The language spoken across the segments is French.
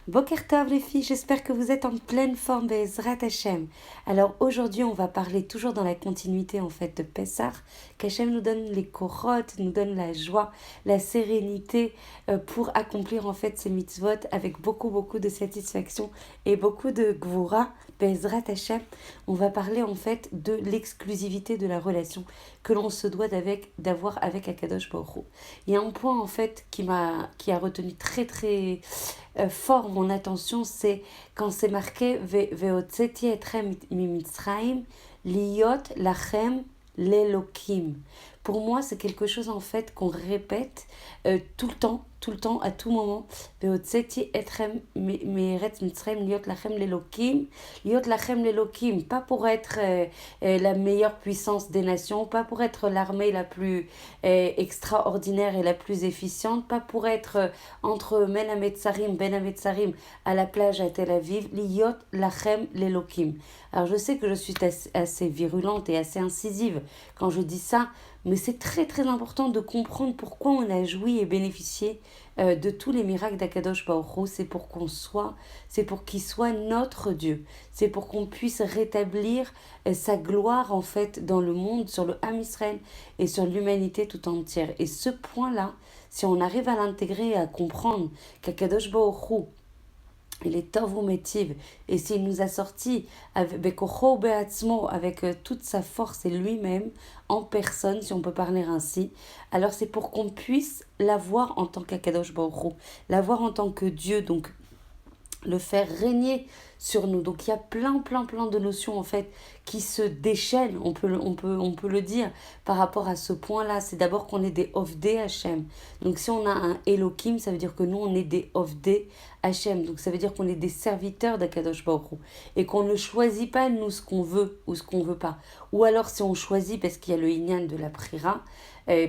Boker Tov les filles, j'espère que vous êtes en pleine forme Bezrat Hashem. Alors aujourd'hui on va parler toujours dans la continuité en fait de Pessah, qu'Hachem nous donne les korotes, nous donne la joie, la sérénité pour accomplir en fait ces mitzvot avec beaucoup de satisfaction et beaucoup de gvura Bezrat Hashem. On va parler en fait de l'exclusivité de la relation que l'on se doit d'avoir avec Akadosh Baruch Hu. Il y a un point en fait qui a retenu très fort mon attention, c'est quand c'est marqué Ve'otzeti etrem mimitzraim liot lachem lelokim. Pour moi, c'est quelque chose en fait qu'on répète tout le temps, à tout moment. Ve'otzeti etrem meretz mitzraim liot lachem lelokim. Liot lachem lelokim, pas pour être la meilleure puissance des nations, pas pour être l'armée la plus extraordinaire et la plus efficiente, pas pour être entre Ben Hametzarim à la plage à Tel Aviv, liot lachem lelokim. Alors je sais que je suis assez virulente et assez incisive quand je dis ça, mais c'est très important de comprendre pourquoi on a joui et bénéficié de tous les miracles d'Akadosh Baruch Hu. C'est pour qu'il soit notre Dieu. C'est pour qu'on puisse rétablir sa gloire en fait dans le monde, sur le Ham Israël et sur l'humanité tout entière. Et ce point-là, si on arrive à l'intégrer et à comprendre qu'Akadosh Baruch Hu, il est Tov Umetiv, et s'il nous a sortis avec toute sa force et lui-même en personne, si on peut parler ainsi, alors c'est pour qu'on puisse l'avoir en tant qu'Akadosh Baruch Hu, l'avoir en tant que Dieu, donc le faire régner sur nous. Donc il y a plein de notions en fait qui se déchaînent, on peut le dire par rapport à ce point-là. C'est d'abord qu'on est des Ovdei Hachem. Donc si on a un Elohim, ça veut dire que nous on est des Ovdei Hachem. Donc ça veut dire qu'on est des serviteurs d'Akadosh Baruch Hu et qu'on ne choisit pas nous ce qu'on veut ou ce qu'on veut pas. Ou alors si on choisit parce qu'il y a le Inyan de la Prira,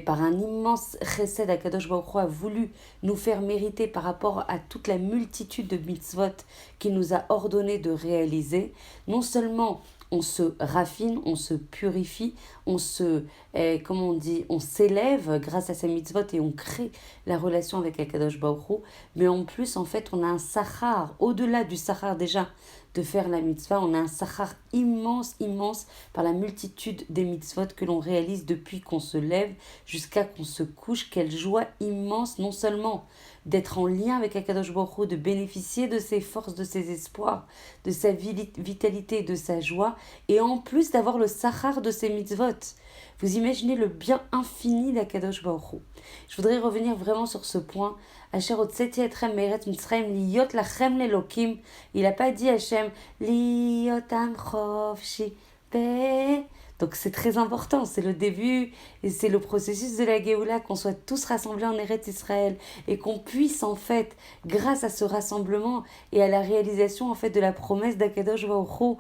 par un immense chesed, Akadosh Baruch Hu a voulu nous faire mériter par rapport à toute la multitude de mitzvot qu'il nous a ordonné de réaliser. Non seulement on se raffine, on se purifie, on s'élève grâce à ces mitzvot et on crée la relation avec Akadosh Baruch Hu, mais en plus en fait on a un sachar, au-delà du sachar déjà de faire la mitzvah, on a un sachar immense par la multitude des mitzvot que l'on réalise depuis qu'on se lève jusqu'à qu'on se couche. Quelle joie immense, non seulement d'être en lien avec Akadosh Baruch Hu, de bénéficier de ses forces, de ses espoirs, de sa vitalité, de sa joie, et en plus d'avoir le sachar de ses mitzvot. Vous imaginez le bien infini d'Akadosh Baruch Hu. Je voudrais revenir vraiment sur ce point. Asher otzeti etrem me'eretz Mitzrayim liot lachem lelokim. Il n'a pas dit Hachem liot am chofshi pe. Donc c'est très important, c'est le début et c'est le processus de la Géoula, qu'on soit tous rassemblés en Eretz Israël et qu'on puisse en fait, grâce à ce rassemblement et à la réalisation en fait de la promesse d'Akadosh Baruch Hu,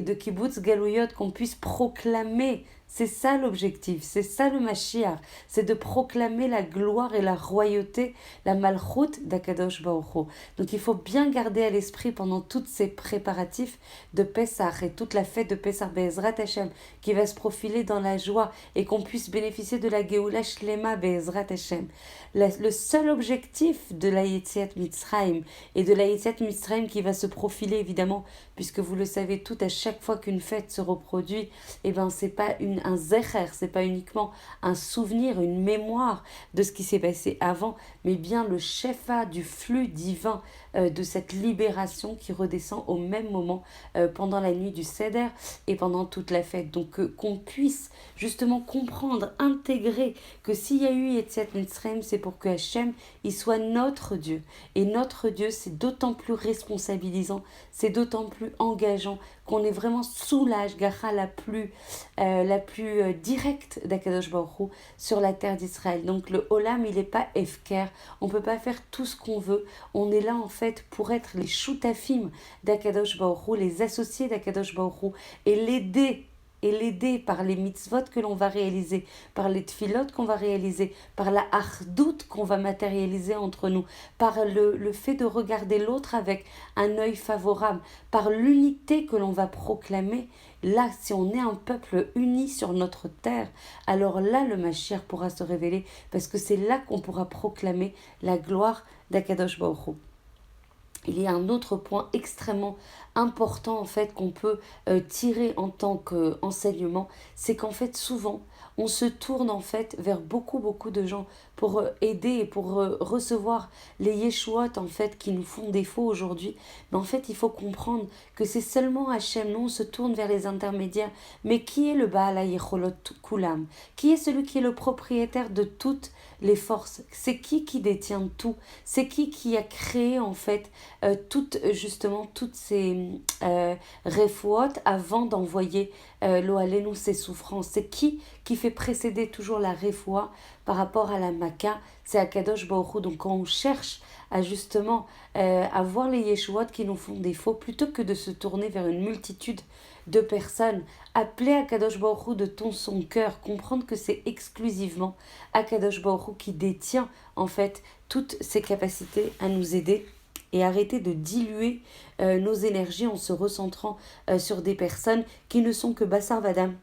de Kibbutz Galouyot, qu'on puisse proclamer. C'est ça l'objectif, c'est ça le Mashiach, c'est de proclamer la gloire et la royauté, la malchoute d'Akadosh Baruch Hu. Donc il faut bien garder à l'esprit pendant tous ces préparatifs de Pessah et toute la fête de Pessah Be'ezrat Hashem qui va se profiler dans la joie et qu'on puisse bénéficier de la Geoula Shlema Be'ezrat Hashem. Le seul objectif de la Yetziat Mitzrayim et de la Yetziat Mitzrayim qui va se profiler évidemment, puisque vous le savez tout, à chaque fois qu'une fête se reproduit, eh ben c'est pas un zecher, c'est pas uniquement un souvenir, une mémoire de ce qui s'est passé avant, mais bien le shefa du flux divin de cette libération qui redescend au même moment pendant la nuit du Seder et pendant toute la fête. Donc qu'on puisse justement comprendre, intégrer que s'il y a eu Yetziat Mitzrayim, c'est pour que Hachem, il soit notre Dieu. Et notre Dieu, c'est d'autant plus responsabilisant, c'est d'autant plus engageant qu'on est vraiment sous la Hashgacha la plus directe d'Akadosh Baruch Hu sur la terre d'Israël. Donc le Olam, il n'est pas Efker, on ne peut pas faire tout ce qu'on veut. On est là en fait pour être les Shutafim d'Akadosh Baruch Hu, les associés d'Akadosh Baruch Hu, et l'aider par les mitzvot que l'on va réaliser, par les tfilotes qu'on va réaliser, par la hardout qu'on va matérialiser entre nous, par le fait de regarder l'autre avec un œil favorable, par l'unité que l'on va proclamer. Là, si on est un peuple uni sur notre terre, alors là, le Mashiach pourra se révéler, parce que c'est là qu'on pourra proclamer la gloire d'Akadosh Baruch Hu. il y a un autre point extrêmement important en fait qu'on peut tirer en tant qu'enseignement, c'est qu'en fait souvent on se tourne en fait vers beaucoup de gens pour aider et pour recevoir les Yeshuot en fait qui nous font défaut aujourd'hui. Mais en fait il faut comprendre que c'est seulement Hachem, nous on se tourne vers les intermédiaires, mais qui est le Baal HaYecholot Kulam? Qui est celui qui est le propriétaire de toutes les forces? C'est qui détient tout? C'est qui a créé en fait toutes ces refouot avant d'envoyer l'eau à ses souffrances. C'est qui fait précéder toujours la refoua par rapport à la Maca? C'est Akadosh Baruch Hu. Donc quand on cherche à justement à voir les Yeshuot qui nous font défaut, plutôt que de se tourner vers une multitude de personnes, appeler Akadosh Baruch Hu de son cœur, comprendre que c'est exclusivement Akadosh Baruch Hu qui détient en fait toutes ses capacités à nous aider, et arrêter de diluer nos énergies en se recentrant sur des personnes qui ne sont que Bassar Vadam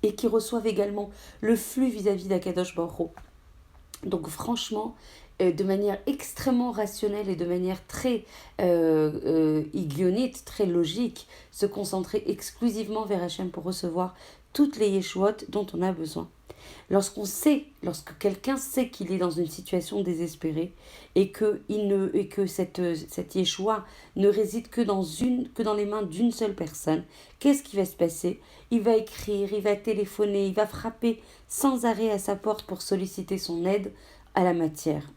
et qui reçoivent également le flux vis-à-vis d'Akadosh Baruch Hu. Donc franchement, de manière extrêmement rationnelle et de manière très higionique, très logique, se concentrer exclusivement vers Hachem pour recevoir toutes les Yeshuot dont on a besoin. Lorsque quelqu'un sait qu'il est dans une situation désespérée et que cette Yeshua ne réside que dans les mains d'une seule personne, qu'est-ce qui va se passer? Il va écrire, il va téléphoner, il va frapper sans arrêt à sa porte pour solliciter son aide en la matière.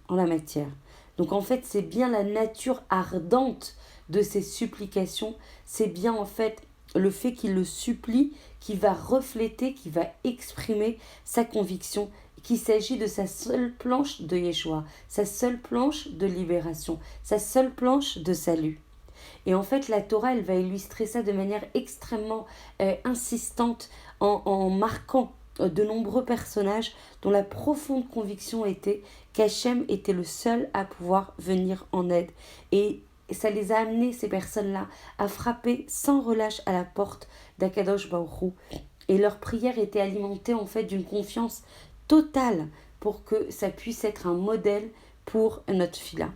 Donc en fait, c'est bien la nature ardente de ces supplications, c'est bien en fait le fait qu'il le supplie, qui va refléter, qui va exprimer sa conviction, qu'il s'agit de sa seule planche de Yeshua, sa seule planche de libération, sa seule planche de salut. Et en fait, la Torah, elle va illustrer ça de manière extrêmement insistante en marquant de nombreux personnages dont la profonde conviction était qu'Hachem était le seul à pouvoir venir en aide. Et ça les a amenés, ces personnes-là, à frapper sans relâche à la porte d'Akadosh Baruch Hu. Et leur prière était alimentée en fait d'une confiance totale pour que ça puisse être un modèle pour notre fila.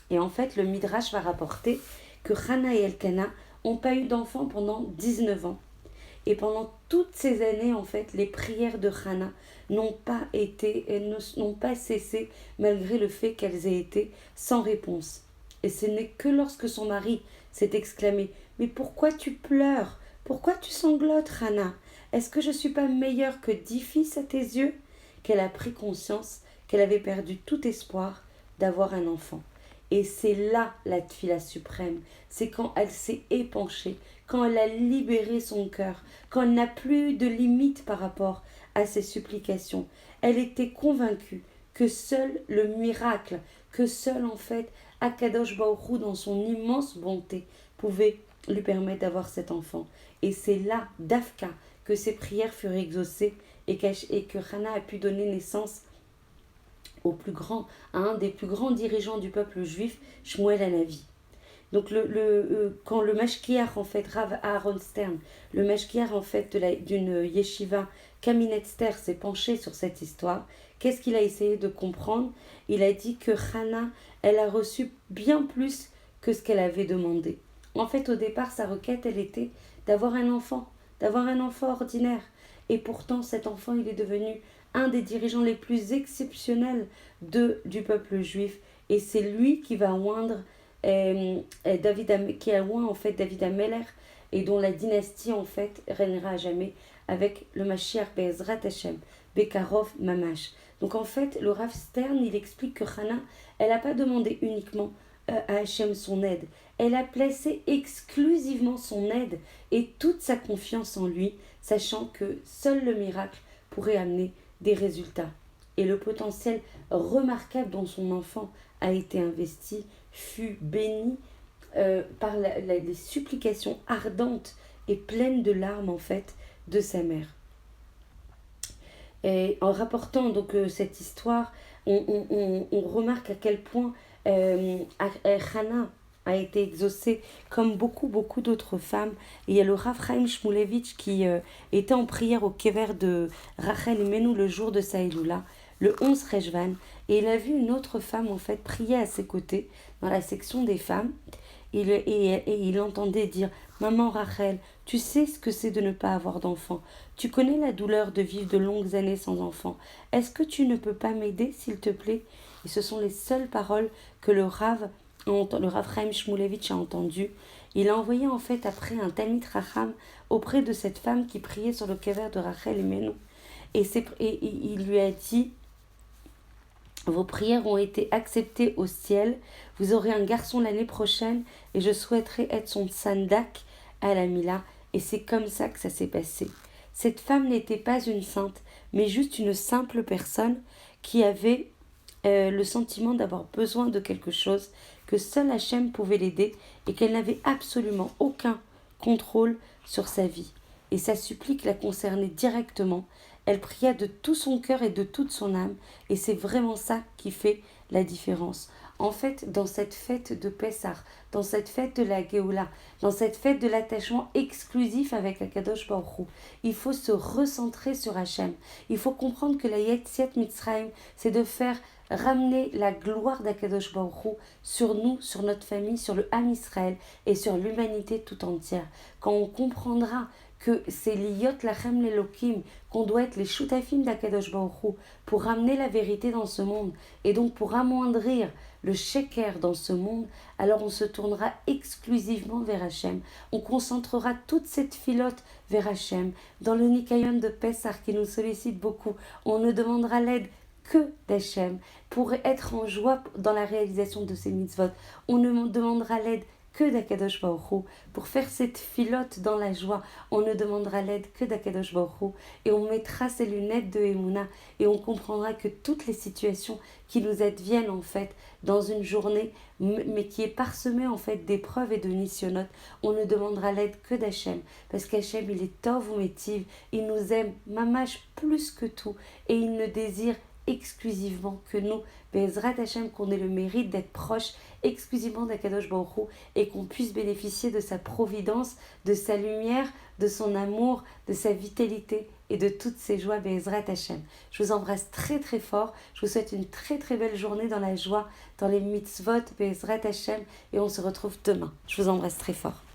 Et en fait, le Midrash va rapporter que Hana et Elkana n'ont pas eu d'enfants pendant 19 ans. Et pendant toutes ces années, en fait, les prières de Hana n'ont pas cessé malgré le fait qu'elles aient été sans réponse. Et ce n'est que lorsque son mari s'est exclamé « Mais pourquoi tu pleures? Pourquoi tu sanglotes, Hana? Est-ce que je ne suis pas meilleure que 10 fils à tes yeux ?» qu'elle a pris conscience qu'elle avait perdu tout espoir d'avoir un enfant. Et c'est là la tfila suprême, c'est quand elle s'est épanchée, quand elle a libéré son cœur, quand elle n'a plus de limite par rapport à ses supplications. Elle était convaincue que seul le miracle, que seul en fait Akadosh Baruch Hu dans son immense bonté pouvait lui permettre d'avoir cet enfant. Et c'est là, d'Afka, que ses prières furent exaucées et que Hana a pu donner naissance à un des plus grands dirigeants du peuple juif, Shmuel Hanavi. Donc quand le Mashkiach, en fait, Rav Aaron Stern, le Mashkiach en fait d'une yeshiva, Kaminet Ster, s'est penché sur cette histoire, qu'est-ce qu'il a essayé de comprendre? Il a dit que Hana, elle a reçu bien plus que ce qu'elle avait demandé. En fait, au départ, sa requête, elle était d'avoir un enfant ordinaire. Et pourtant, cet enfant, il est devenu un des dirigeants les plus exceptionnels du peuple juif. Et c'est lui qui va oindre qui a oint en fait David Ameller et dont la dynastie en fait régnera à jamais avec le Mashiach Be'ezrat Hashem, Bekarov Mamash. Donc en fait, le Rav Stern, il explique que Hana, elle n'a pas demandé uniquement à Hashem son aide. Elle a placé exclusivement son aide et toute sa confiance en lui, sachant que seul le miracle pourrait amener des résultats. Et le potentiel remarquable dont son enfant a été investi fut béni par les supplications ardentes et pleines de larmes en fait de sa mère. Et en rapportant donc cette histoire, on remarque à quel point Hana a été exaucée comme beaucoup d'autres femmes. Et il y a le Rav Chaim Shmulevitch qui était en prière au kever de Rachel Imenu le jour de sa Eloula, le 11 Rejvan, et il a vu une autre femme en fait prier à ses côtés dans la section des femmes, et il entendait dire: Maman Rachel, tu sais ce que c'est de ne pas avoir d'enfant. Tu connais la douleur de vivre de longues années sans enfant. Est-ce que tu ne peux pas m'aider, s'il te plaît? Et ce sont les seules paroles que le Rav Chaim Shmulevitch a entendues. Il a envoyé en fait après un Talmid Racham auprès de cette femme qui priait sur le kever de Rachel et Menou. Et il lui a dit: vos prières ont été acceptées au ciel. Vous aurez un garçon l'année prochaine et je souhaiterais être son tsandak à la Mila. Et c'est comme ça que ça s'est passé. Cette femme n'était pas une sainte, mais juste une simple personne qui avait le sentiment d'avoir besoin de quelque chose, que seul Hachem pouvait l'aider et qu'elle n'avait absolument aucun contrôle sur sa vie. Et sa supplique la concernait directement. Elle pria de tout son cœur et de toute son âme, et c'est vraiment ça qui fait la différence. En fait, dans cette fête de Pessah, dans cette fête de la Géoula, dans cette fête de l'attachement exclusif avec Akadosh Baruch Hu, il faut se recentrer sur Hachem. Il faut comprendre que la Yetziat Mitzrayim, c'est de faire ramener la gloire d'Akadosh Baruch Hu sur nous, sur notre famille, sur le Ham Israël et sur l'humanité tout entière. Quand on comprendra que c'est l'Iyot Lachem l'Elokim, qu'on doit être les Shutafim d'Akadosh Baruch Hu pour ramener la vérité dans ce monde et donc pour amoindrir le Sheker dans ce monde, alors on se tournera exclusivement vers Hachem. On concentrera toute cette filote vers Hachem. Dans le Nikayon de Pessah qui nous sollicite beaucoup, on ne demandera l'aide que d'Hachem pour être en joie dans la réalisation de ces mitzvot. On ne demandera l'aide que d'Akadosh Baruch Hu. Pour faire cette filote dans la joie, on ne demandera l'aide que d'Akadosh Baruch Hu. Et on mettra ses lunettes de Emouna et on comprendra que toutes les situations qui nous adviennent en fait dans une journée, mais qui est parsemée en fait d'épreuves et de nisyonotes, on ne demandera l'aide que d'Hachem. Parce qu'Hachem, il est tov ou métiv, il nous aime mamash plus que tout et il ne désire exclusivement que nous, Bezrat Hachem, qu'on ait le mérite d'être proche exclusivement d'Akadosh Baruch Hu et qu'on puisse bénéficier de sa providence, de sa lumière, de son amour, de sa vitalité et de toutes ses joies, Bezrat Hachem. Je vous embrasse très très fort, je vous souhaite une très très belle journée dans la joie, dans les mitzvot, Bezrat Hachem, et on se retrouve demain. Je vous embrasse très fort.